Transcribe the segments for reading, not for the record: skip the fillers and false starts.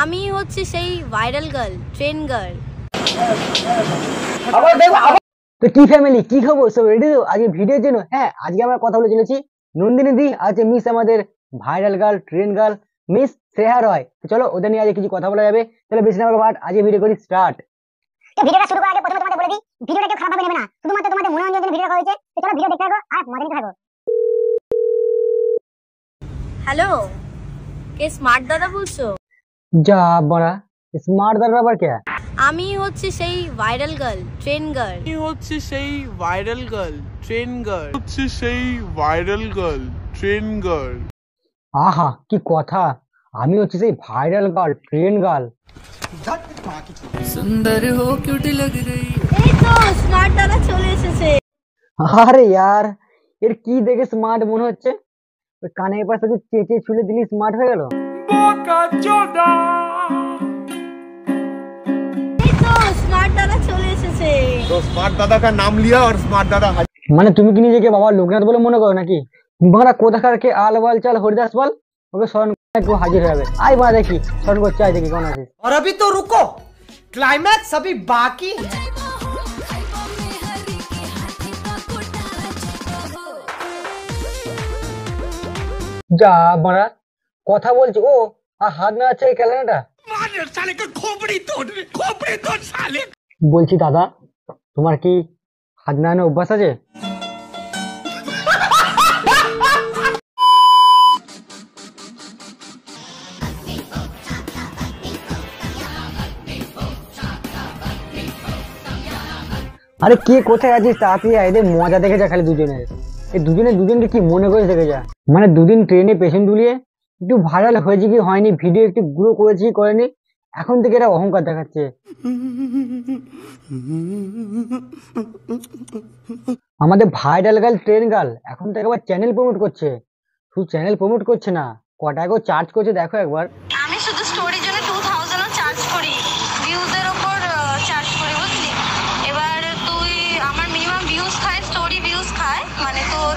আমি হচ্ছে সেই ভাইরাল গার্ল, ট্রেন গার্ল। তো কি ফ্যামিলি, কি খবর? সব রেডি তো আজকে ভিডিওর জন্য? হ্যাঁ, আজকে আমরা কথা বলে চলেছি নন্দিনী দি আছে মিস আমাদের viral girl, train girl, Miss Shreya Roy. তো চলো ওদের নিয়ে আজকে কিছু কথা বলা যাবে। চলো বেশি না বাট আজকে ভিডিও করি স্টার্ট। তো ভিডিওটা শুরু করার আগে প্রথমে তোমাদের বলে দিই, ভিডিওটা কেউ খারাপ ভাবে নেবে না, শুধুমাত্র তোমাদের মনোরঞ্জনের জন্য ভিডিও করা হয়েছে। তো চলো ভিডিও দেখতে থাকো আর মজা নিতে থাকো। হ্যালো, কে স্মার্ট দাদা বলছো? যা বড়া স্মার্ট দাদা আবার কে? আমি হচ্ছে সেই ভাইরাল গার্ল, ট্রেন গার্ল। আমি হচ্ছে সেই ভাইরাল গার্ল, ট্রেন গার্ল। হচ্ছে সেই ভাইরাল গার্ল, ট্রেন গার্ল। আহা কি কথা, আমি হচ্ছে সেই ভাইরাল গার্ল, ট্রেন গার্ল। सुंदर हो क्यूट लग रही। এই তো স্মার্ট দাদা চলে এসেছে। আরে यार, এর কি দেখে স্মার্ট মনে হচ্ছে? ওই কানের পাশে তুই চেঁচে ছুলে দিলি স্মার্ট হয়ে গেল। এই তো স্মার্ট দাদা চলে এসেছে। तो स्मार्ट दादा का नाम लिया और स्मार्ट दादा মানে তুমি কি নিজেকে বাবা লোকনাথ বলে মনে করো নাকি? বাংলা কোথাকার কে আল বাল চাল হরিদাস বল, ওকে স্মরণ একটু হাজির হয়ে যাবে। আই বাড়া দেখি স্মরণ করছে, আই দেখি কেমন আছিস। और अभी तो रुको, क्लाइमैक्स अभी बाकी है। যা বাড়া কথা বলছি, ও আর হাত না আছে এই ক্যালেন্ডারটা। বলছি দাদা, তোমার কি হাত নাড়ানো অভ্যাস আছে? আরে কে কোথায় আছিস তাড়াতাড়ি আয়, এদের মজা দেখে যা খালি দুজনের। এই দুজনকে কি মনে করিস দেখে যা। মানে দুদিন ট্রেনে পেশেন্ট দুলিয়ে একটু ভাইরাল হয়েছে কি হয়নি, ভিডিও একটু গ্রো করেছি কি করেনি, এখন থেকে এটা অহংকার দেখাচ্ছে। আমাদের ভাইরাল গার্ল, ট্রেন গার্ল এখন থেকে আবার চ্যানেল প্রমোট করছে। শুধু চ্যানেল প্রমোট করছে না, কটাকে চার্জ করছে দেখো একবার। আমি শুধু স্টোরির জন্য 2000 চার্জ করি, ভিউজের উপর চার্জ করি, বুঝলি? এবার তুই আমার মিনিমাম ভিউজ খায়, স্টোরি ভিউজ খায়, মানে তোর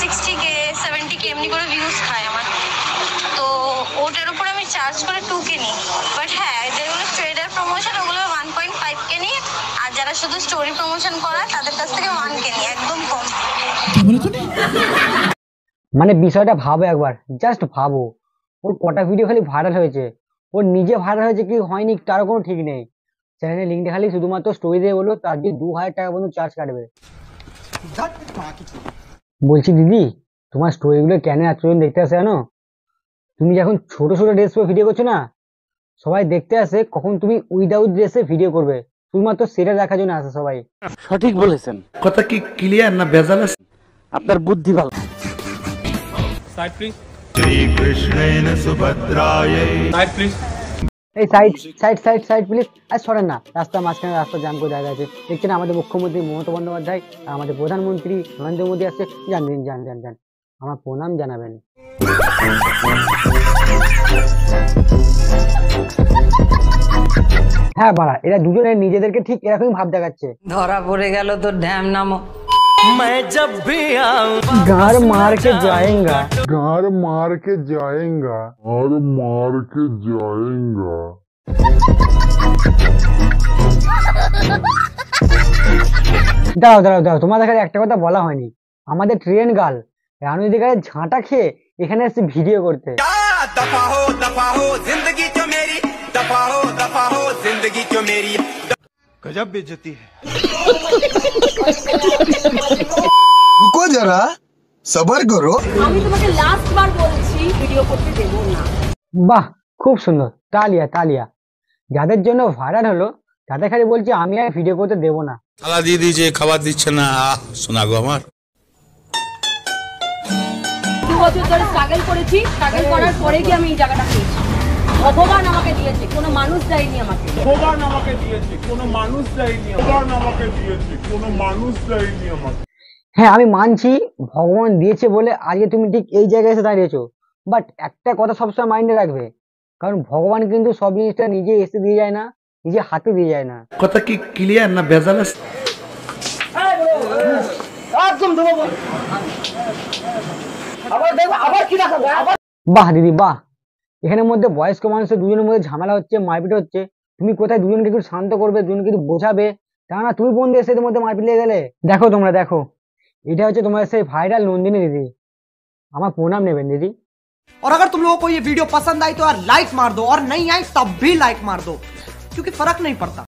60k 70k এমনি করে ভিউজ খায় আমার। তো ওটার উপর আমি চার্জ করে 2k নিই। বাট হ্যাঁ, যেগুলো ট্রেডার প্রমোশন ওগুলো 1.5k নিই, আর যারা শুধু স্টোরি প্রমোশন করায় তাদের কাছ থেকে 1k নিই, একদম কম। মানে বিষয়টা ভাবো একবার, জাস্ট ভাবো, ওর কটা ভিডিও খালি ভাইরাল হয়েছে, ওর নিজে ভাইরাল হয়েছে কি হয়নি তারও কোনো ঠিক নেই। চ্যানেলের লিঙ্কটা খালি শুধুমাত্র স্টোরি দিয়ে বললো, তার দিয়ে 2000 টাকা পর্যন্ত চার্জ কাটবে। বলছি দিদি, তোমার স্টোরিগুলো কেন এতজন দেখতে আসে জানো? তুমি যখন ছোট ছোট ড্রেস পরে ভিডিও করছো না, সবাই দেখতে আসে কখন তুমি উইদাউট ড্রেসে ভিডিও করবে, শুধুমাত্র সেটা দেখার জন্য আসে সবাই। সঠিক বলেছেন, কথা কি ক্লিয়ার না ভেজাল আছে? আপনার বুদ্ধি ভালো। Side please. এই side side side side please, আর সরেন না, রাস্তা মাঝখানে রাস্তা জাম করে জায়গা আছে। দেখছেন আমাদের মুখ্যমন্ত্রী মমতা বন্দ্যোপাধ্যায় আর আমাদের প্রধানমন্ত্রী নরেন্দ্র মোদী আসছে। যান যান যান যান, আমার প্রণাম জানাবেন। হ্যাঁ বাড়া, এরা দুজনে নিজেদেরকে ঠিক এরকমই ভাব দেখাচ্ছে। ধরা পড়ে গেল তো ঢ্যাম নামো। मैं जब भी গার মার কে যায়েঙ্গা। घर मार के जाएगा और मार के जाएगा। দাঁড়াও দাঁড়াও দাঁড়াও, তোমার কাছে একটা কথা বলা হয়নি। আমাদের ট্রেন গার্ল রানুদি গায়ে ঝাঁটা খেয়ে এখানে এসে ভিডিও করতে। दफा हो जिंदगी जो मेरी, दफा हो जिंदगी जो मेरी। गजब बेइज्जती है। रुको जरा, सबर करो। আমি তোমাকে লাস্ট বার বলছি ভিডিও করতে দেব না। বাহ, খুব সুন্দর, তালিয়া তালিয়া। যাদের জন্য ভাইরাল হলো তাদের খালি বলছি আমি আর ভিডিও করতে দেবো না। থালা দিয়ে দিয়েছে, খাবার দিচ্ছে না। শোনা গো আমার, 2 বছর ধরে স্ট্রাগল করেছি, স্ট্রাগল করার পরে কি আমি এই জায়গাটা পেয়েছি। ভগবান আমাকে দিয়েছে, কোনো মানুষ দেয়নি আমাকে। ভগবান আমাকে দিয়েছে, কোনো মানুষ দেয়নি। ভগবান আমাকে দিয়েছে, কোনো মানুষ দেয়নি আমাকে। হ্যাঁ আমি মানছি ভগবান দিয়েছে বলে আজকে তুমি ঠিক এই জায়গায় এসে দাঁড়িয়েছো, বাট একটা কথা সবসময় মাইন্ডে রাখবে, কারণ ভগবান কিন্তু সব জিনিসটা নিজে এসে দিয়ে যায় না, নিজে হাতে দিয়ে যায় না। কথা কি ক্লিয়ার না ভেজাল আছে? বাহ দিদি বাহ, এখানের মধ্যে বয়স্ক মানুষের দুজনের মধ্যে ঝামেলা হচ্ছে, মারপিট হচ্ছে, তুমি কোথায় দুজনকে একটু শান্ত করবে, দুজনকে একটু বোঝাবে, তা না তুমি বন্ধু এসে এদের মধ্যে মারপিট লেগে গেলে। দেখো তোমরা দেখো, এটা হচ্ছে তোমাদের সেই ভাইরাল নন্দিনী দিদি, আমার প্রণাম নেবেন দিদি। और अगर तुम लोगों को ये वीडियो पसंद आई तो यार लाइक मार दो, और नहीं आई तब भी लाइक मार दो, क्योंकि फर्क नहीं पड़ता।